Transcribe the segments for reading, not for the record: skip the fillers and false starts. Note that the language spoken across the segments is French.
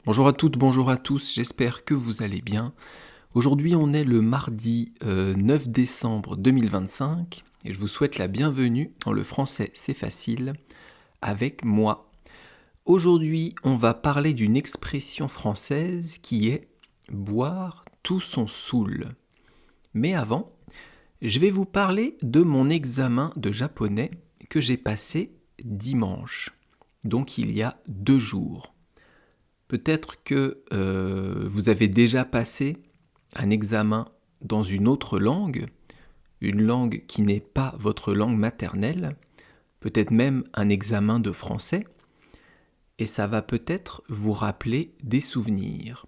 Bonjour à toutes, bonjour à tous, j'espère que vous allez bien. Aujourd'hui on est le mardi 9 décembre 2025 et je vous souhaite la bienvenue dans le français c'est facile avec moi. Aujourd'hui on va parler d'une expression française qui est boire tout son saoul. Mais avant, je vais vous parler de mon examen de japonais que j'ai passé dimanche, donc il y a 2 jours. Peut-être que vous avez déjà passé un examen dans une langue qui n'est pas votre langue maternelle, peut-être même un examen de français, et ça va peut-être vous rappeler des souvenirs.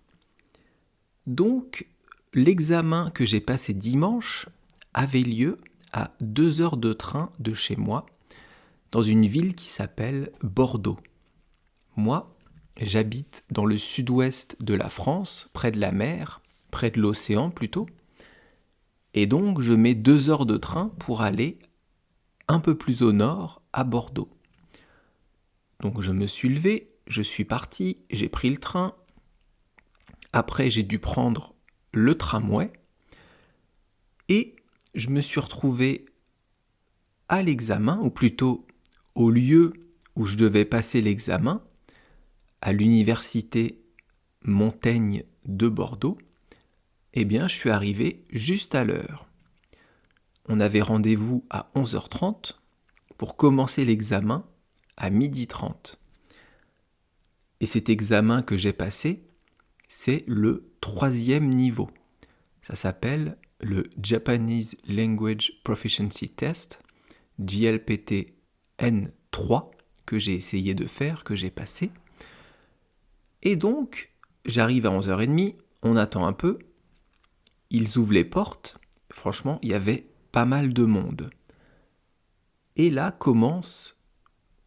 Donc, l'examen que j'ai passé dimanche avait lieu à 2 heures de train de chez moi, dans une ville qui s'appelle Bordeaux. Moi, j'habite dans le sud-ouest de la France, près de la mer, près de l'océan plutôt. Et donc je mets 2 heures de train pour aller un peu plus au nord, à Bordeaux. Donc je me suis levé, je suis parti, j'ai pris le train. Après j'ai dû prendre le tramway. Et je me suis retrouvé à l'examen, ou plutôt au lieu où je devais passer l'examen, à l'université Montaigne de Bordeaux, eh bien, je suis arrivé juste à l'heure. On avait rendez-vous à 11h30 pour commencer l'examen à 12h30. Et cet examen que j'ai passé, c'est le 3e niveau. Ça s'appelle le Japanese Language Proficiency Test, JLPT N3, que j'ai essayé de faire, que j'ai passé. Et donc, j'arrive à 11h30, on attend un peu, ils ouvrent les portes, franchement, il y avait pas mal de monde. Et là commence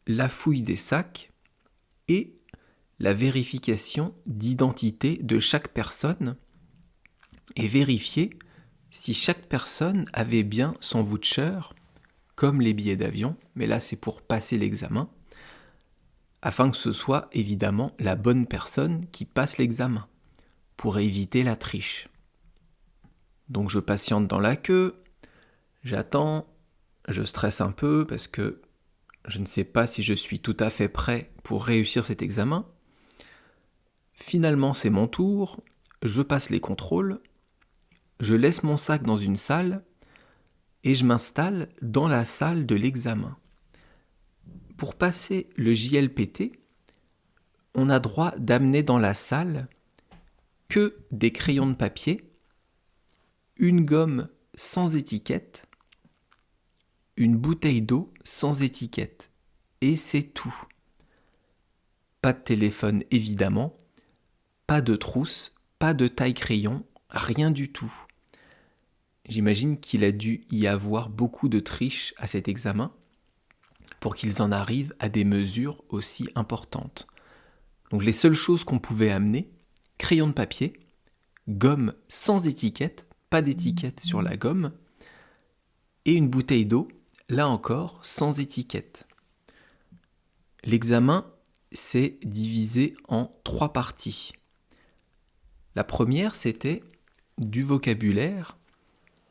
la fouille des sacs et la vérification d'identité de chaque personne et vérifier si chaque personne avait bien son voucher, comme les billets d'avion, mais là c'est pour passer l'examen, afin que ce soit évidemment la bonne personne qui passe l'examen, pour éviter la triche. Donc je patiente dans la queue, j'attends, je stresse un peu parce que je ne sais pas si je suis tout à fait prêt pour réussir cet examen. Finalement, c'est mon tour, je passe les contrôles, je laisse mon sac dans une salle et je m'installe dans la salle de l'examen. Pour passer le JLPT, on a droit d'amener dans la salle que des crayons de papier, une gomme sans étiquette, une bouteille d'eau sans étiquette. Et c'est tout. Pas de téléphone évidemment, pas de trousse, pas de taille-crayon, rien du tout. J'imagine qu'il a dû y avoir beaucoup de triches à cet examen pour qu'ils en arrivent à des mesures aussi importantes. Donc les seules choses qu'on pouvait amener, crayon de papier, gomme sans étiquette, pas d'étiquette sur la gomme, et une bouteille d'eau, là encore, sans étiquette. L'examen s'est divisé en 3 parties. La première, c'était du vocabulaire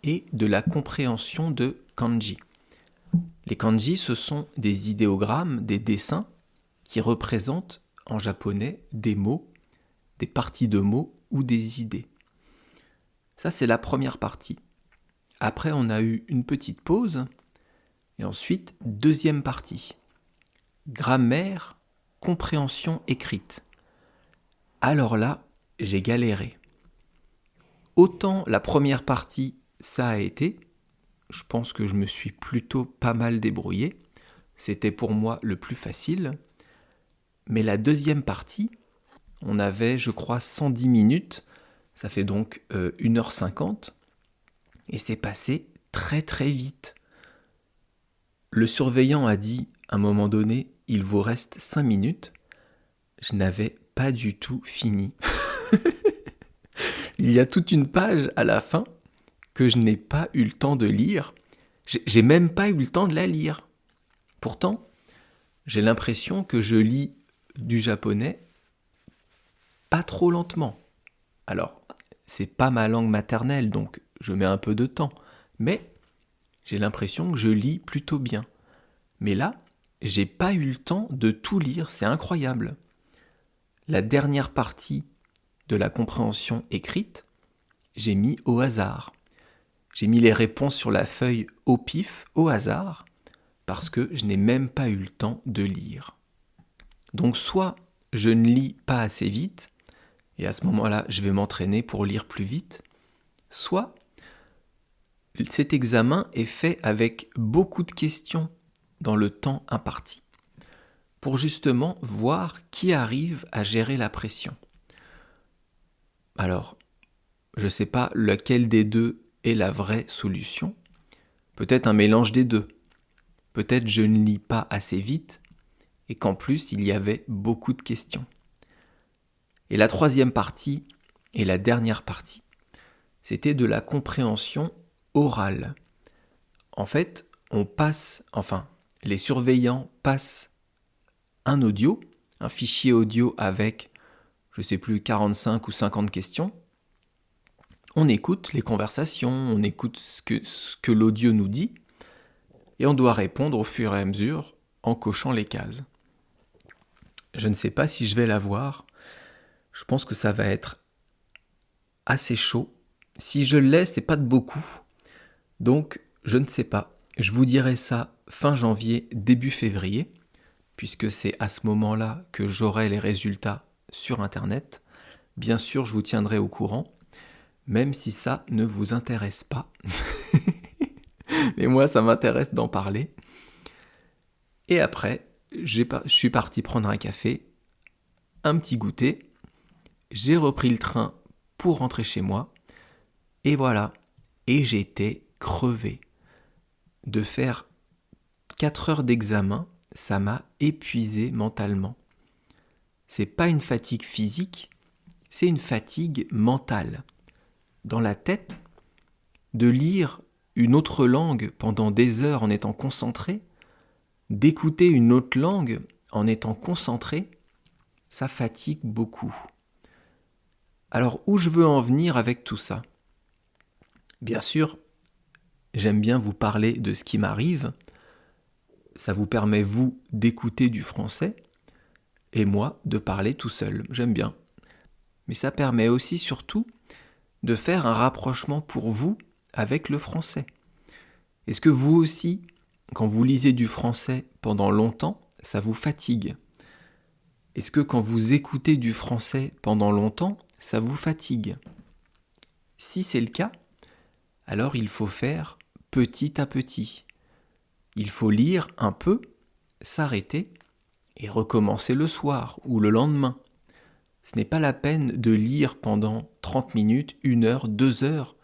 et de la compréhension de kanji. Les kanji, ce sont des idéogrammes, des dessins qui représentent en japonais des mots, des parties de mots ou des idées. Ça, c'est la première partie. Après, on a eu une petite pause et ensuite, deuxième partie. Grammaire, compréhension écrite. Alors là, j'ai galéré. Autant la première partie, ça a été, je pense que je me suis plutôt pas mal débrouillé, c'était pour moi le plus facile, mais la deuxième partie, on avait, je crois, 110 minutes, ça fait donc 1h50, et c'est passé très très vite. Le surveillant a dit, à un moment donné, il vous reste 5 minutes. Je n'avais pas du tout fini. Il y a toute une page à la fin que je n'ai pas eu le temps de lire. J'ai même pas eu le temps de la lire. Pourtant, j'ai l'impression que je lis du japonais pas trop lentement. Alors, c'est pas ma langue maternelle, donc je mets un peu de temps, mais j'ai l'impression que je lis plutôt bien. Mais là, j'ai pas eu le temps de tout lire, c'est incroyable. La dernière partie de la compréhension écrite, j'ai mis au hasard. J'ai mis les réponses sur la feuille au pif, au hasard, parce que je n'ai même pas eu le temps de lire. Donc soit je ne lis pas assez vite, et à ce moment-là, je vais m'entraîner pour lire plus vite, soit cet examen est fait avec beaucoup de questions dans le temps imparti, pour justement voir qui arrive à gérer la pression. Alors, je ne sais pas lequel des deux est la vraie solution. Peut-être un mélange des deux. Peut-être je ne lis pas assez vite et qu'en plus il y avait beaucoup de questions. Et la troisième partie, et la dernière partie, c'était de la compréhension orale. En fait, les surveillants passent un audio, un fichier audio avec, je ne sais plus, 45 ou 50 questions. On écoute les conversations, on écoute ce que l'audio nous dit, et on doit répondre au fur et à mesure en cochant les cases. Je ne sais pas si je vais l'avoir. Je pense que ça va être assez chaud. Si je l'ai, c'est pas de beaucoup. Donc, je ne sais pas. Je vous dirai ça fin janvier, début février, puisque c'est à ce moment-là que j'aurai les résultats sur Internet. Bien sûr, je vous tiendrai au courant, même si ça ne vous intéresse pas. Mais moi, ça m'intéresse d'en parler. Et après, je suis parti prendre un café, un petit goûter. J'ai repris le train pour rentrer chez moi. Et voilà. Et j'étais crevé. De faire 4 heures d'examen, ça m'a épuisé mentalement. C'est pas une fatigue physique, c'est une fatigue mentale. Dans la tête, de lire une autre langue pendant des heures en étant concentré, d'écouter une autre langue en étant concentré, ça fatigue beaucoup. Alors où je veux en venir avec tout ça ? Bien sûr, j'aime bien vous parler de ce qui m'arrive. Ça vous permet, vous, d'écouter du français et moi, de parler tout seul. J'aime bien. Mais ça permet aussi, surtout, de faire un rapprochement pour vous avec le français. Est-ce que vous aussi, quand vous lisez du français pendant longtemps, ça vous fatigue ? Est-ce que quand vous écoutez du français pendant longtemps, ça vous fatigue ? Si c'est le cas, alors il faut faire petit à petit. Il faut lire un peu, s'arrêter et recommencer le soir ou le lendemain. Ce n'est pas la peine de lire pendant 30 minutes, 1 heure, 2 heures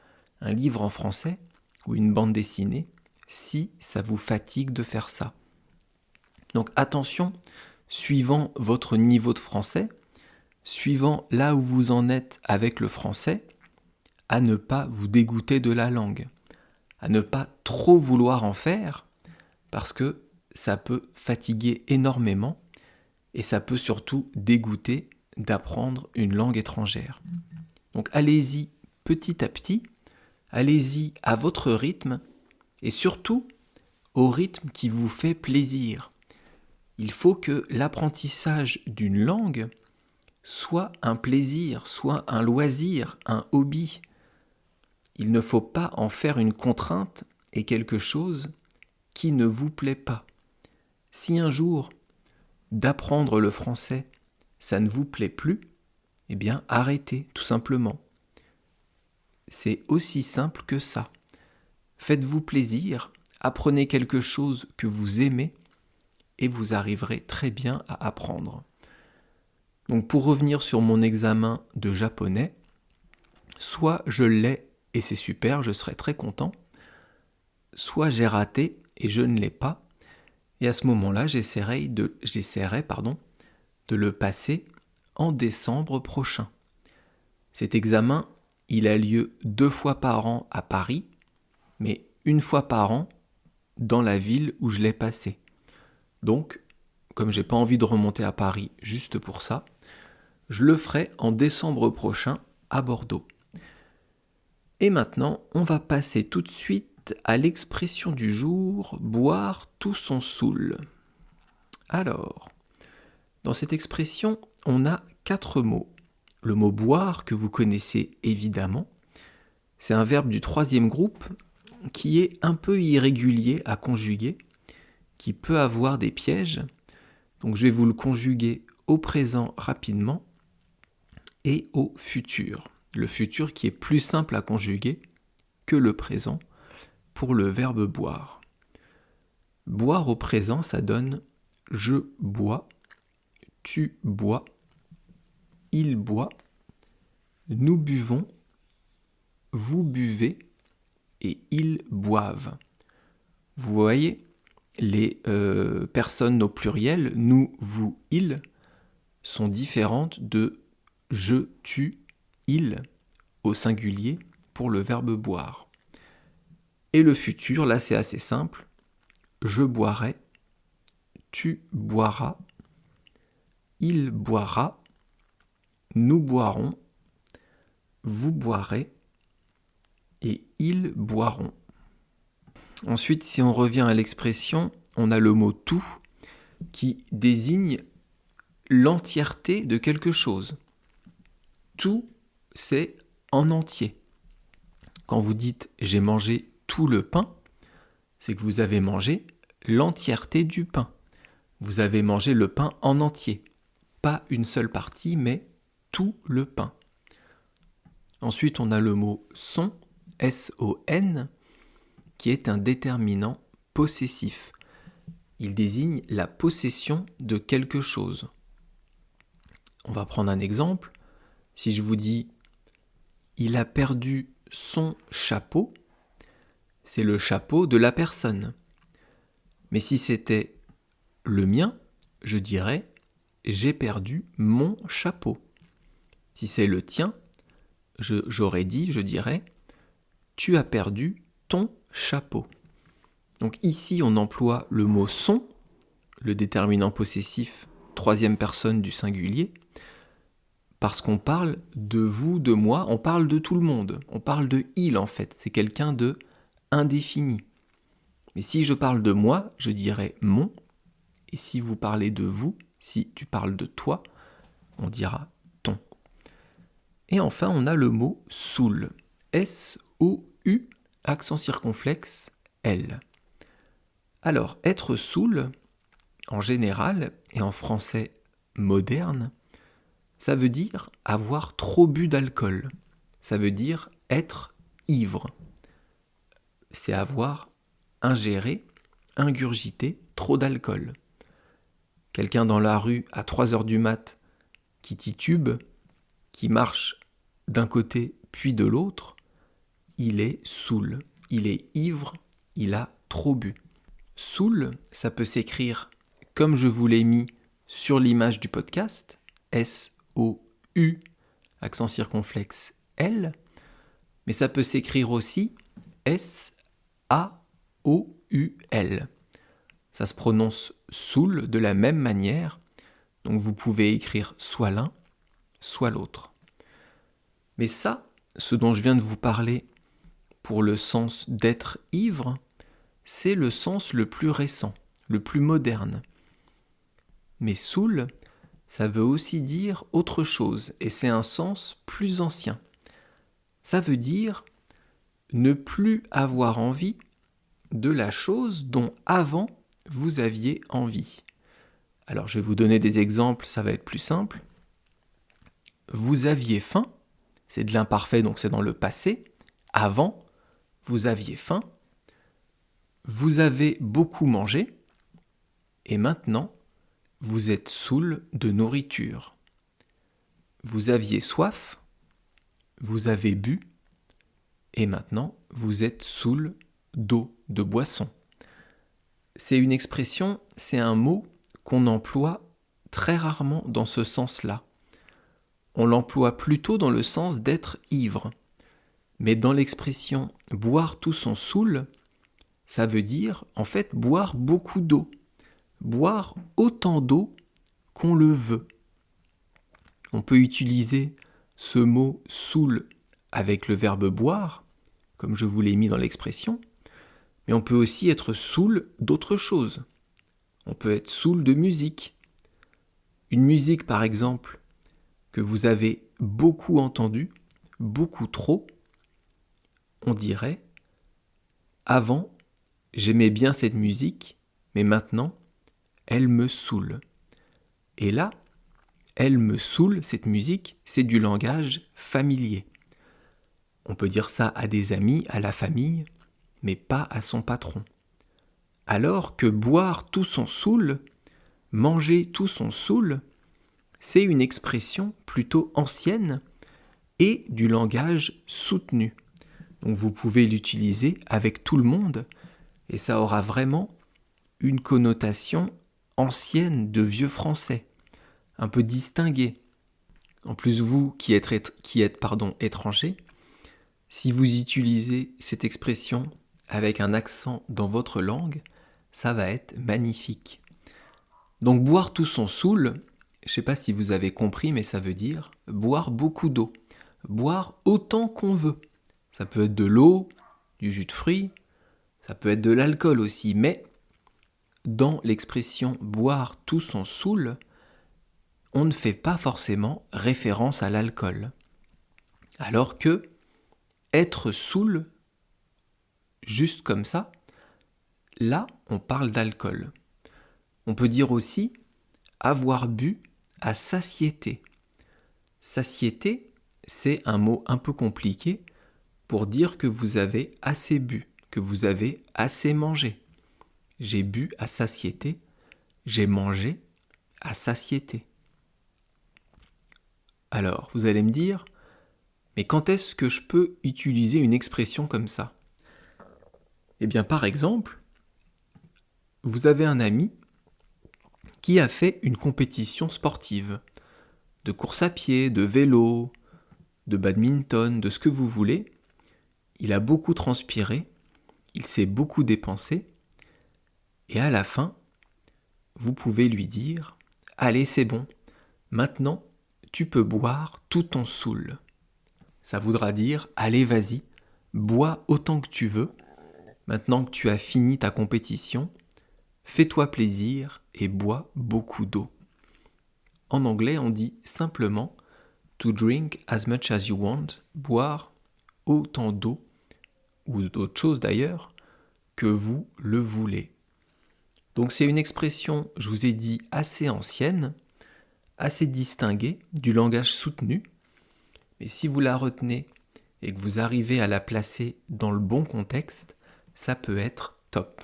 un livre en français ou une bande dessinée si ça vous fatigue de faire ça. Donc attention, suivant votre niveau de français, suivant là où vous en êtes avec le français, à ne pas vous dégoûter de la langue, à ne pas trop vouloir en faire, parce que ça peut fatiguer énormément et ça peut surtout dégoûter d'apprendre une langue étrangère. Donc allez-y petit à petit, allez-y à votre rythme et surtout au rythme qui vous fait plaisir. Il faut que l'apprentissage d'une langue soit un plaisir, soit un loisir, un hobby. Il ne faut pas en faire une contrainte et quelque chose qui ne vous plaît pas. Si un jour d'apprendre le français, ça ne vous plaît plus, eh bien arrêtez tout simplement. C'est aussi simple que ça. Faites-vous plaisir, apprenez quelque chose que vous aimez et vous arriverez très bien à apprendre. Donc pour revenir sur mon examen de japonais, soit je l'ai et c'est super, je serai très content, soit j'ai raté et je ne l'ai pas, et à ce moment-là, j'essaierai de le passer en décembre prochain. Cet examen, il a lieu 2 fois par an à Paris, mais 1 fois par an dans la ville où je l'ai passé. Donc, comme j'ai pas envie de remonter à Paris juste pour ça, Je le ferai en décembre prochain à Bordeaux. Et maintenant, on va passer tout de suite à l'expression du jour, boire tout son saoul. Alors, dans cette expression, on a 4 mots. Le mot boire, que vous connaissez évidemment, c'est un verbe du 3e groupe qui est un peu irrégulier à conjuguer, qui peut avoir des pièges. Donc je vais vous le conjuguer au présent rapidement et au futur. Le futur qui est plus simple à conjuguer que le présent pour le verbe boire. Boire au présent, ça donne je bois, tu bois, il boit, nous buvons, vous buvez et ils boivent. Vous voyez, les personnes au pluriel, nous, vous, ils, sont différentes de je, tu, il au singulier pour le verbe boire. Et le futur, là c'est assez simple. Je boirai, tu boiras, il boira, nous boirons, vous boirez et ils boiront. Ensuite, si on revient à l'expression, on a le mot tout qui désigne l'entièreté de quelque chose. Tout, c'est en entier. Quand vous dites « j'ai mangé tout le pain », c'est que vous avez mangé l'entièreté du pain. Vous avez mangé le pain en entier. Pas une seule partie, mais tout le pain. Ensuite, on a le mot son, S-O-N, qui est un déterminant possessif. Il désigne la possession de quelque chose. On va prendre un exemple. Si je vous dis « il a perdu son chapeau », c'est le chapeau de la personne. Mais si c'était le mien, je dirais « j'ai perdu mon chapeau ». Si c'est le tien, je dirais « tu as perdu ton chapeau ». Donc ici, on emploie le mot « son », le déterminant possessif, 3e personne du singulier, parce qu'on parle de vous, de moi, on parle de tout le monde. On parle de « il » en fait, c'est quelqu'un de indéfini. Mais si je parle de moi, je dirais « mon », et si vous parlez de vous, si tu parles de toi, on dira « ton ». Et enfin, on a le mot « saoul », S-O-U, accent circonflexe, L. Alors, être saoul, en général, et en français moderne, ça veut dire avoir trop bu d'alcool. Ça veut dire être ivre. C'est avoir ingéré, ingurgité trop d'alcool. Quelqu'un dans la rue à 3h du mat qui titube, qui marche d'un côté puis de l'autre, il est saoul, il est ivre, il a trop bu. Saoul, ça peut s'écrire comme je vous l'ai mis sur l'image du podcast, S-O-U, accent circonflexe L, mais ça peut s'écrire aussi S-A-O-U-L. Ça se prononce saoul de la même manière, donc vous pouvez écrire soit l'un, soit l'autre. Mais ça, ce dont je viens de vous parler pour le sens d'être ivre, c'est le sens le plus récent, le plus moderne. Mais saoul, ça veut aussi dire autre chose, et c'est un sens plus ancien. Ça veut dire ne plus avoir envie de la chose dont avant vous aviez envie. Alors je vais vous donner des exemples, ça va être plus simple. Vous aviez faim, c'est de l'imparfait, donc c'est dans le passé. Avant, vous aviez faim. Vous avez beaucoup mangé. Et maintenant, vous êtes saoul de nourriture. Vous aviez soif. Vous avez bu. Et maintenant, vous êtes saoul d'eau, de boisson. C'est une expression, c'est un mot qu'on emploie très rarement dans ce sens-là. On l'emploie plutôt dans le sens d'être ivre. Mais dans l'expression « boire tout son saoul », ça veut dire en fait boire beaucoup d'eau. Boire autant d'eau qu'on le veut. On peut utiliser ce mot saoul avec le verbe boire, comme je vous l'ai mis dans l'expression, mais on peut aussi être saoul d'autre chose. On peut être saoul de musique. Une musique, par exemple, que vous avez beaucoup entendue, beaucoup trop, on dirait « Avant, j'aimais bien cette musique, mais maintenant, elle me saoule. » Et là, elle me saoule, cette musique, c'est du langage familier. On peut dire ça à des amis, à la famille, mais pas à son patron. Alors que boire tout son saoul, manger tout son saoul, c'est une expression plutôt ancienne et du langage soutenu. Donc vous pouvez l'utiliser avec tout le monde et ça aura vraiment une connotation ancienne de vieux français, un peu distingué. En plus, vous qui êtes étranger, si vous utilisez cette expression avec un accent dans votre langue, ça va être magnifique. Donc boire tout son saoul, je ne sais pas si vous avez compris, mais ça veut dire boire beaucoup d'eau. Boire autant qu'on veut. Ça peut être de l'eau, du jus de fruits, ça peut être de l'alcool aussi, mais dans l'expression boire tout son saoul, on ne fait pas forcément référence à l'alcool. Alors que être saoul, juste comme ça, là, on parle d'alcool. On peut dire aussi avoir bu à satiété. Satiété, c'est un mot un peu compliqué pour dire que vous avez assez bu, que vous avez assez mangé. J'ai bu à satiété, j'ai mangé à satiété. Alors, vous allez me dire, mais quand est-ce que je peux utiliser une expression comme ça ? Eh bien, par exemple, vous avez un ami qui a fait une compétition sportive, de course à pied, de vélo, de badminton, de ce que vous voulez. Il a beaucoup transpiré, il s'est beaucoup dépensé, et à la fin, vous pouvez lui dire « Allez, c'est bon, maintenant, tu peux boire tout ton saoul. » Ça voudra dire « Allez, vas-y, bois autant que tu veux, maintenant que tu as fini ta compétition, fais-toi plaisir et bois beaucoup d'eau. » En anglais, on dit simplement « To drink as much as you want », boire autant d'eau, ou d'autres choses d'ailleurs, que vous le voulez. Donc c'est une expression, je vous ai dit, assez ancienne, assez distinguée du langage soutenu, mais si vous la retenez et que vous arrivez à la placer dans le bon contexte, ça peut être top.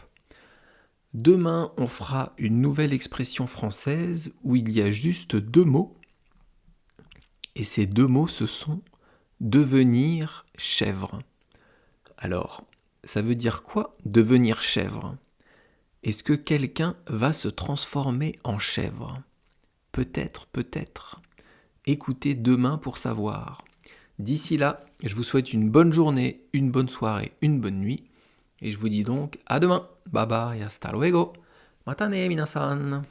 Demain, on fera une nouvelle expression française où il y a juste 2 mots, et ces 2 mots, ce sont « devenir chèvre ». Alors, ça veut dire quoi, devenir chèvre ? Est-ce que quelqu'un va se transformer en chèvre ? Peut-être, peut-être. Écoutez demain pour savoir. D'ici là, je vous souhaite une bonne journée, une bonne soirée, une bonne nuit. Et je vous dis donc à demain. Bye bye, hasta luego. Matane minasan.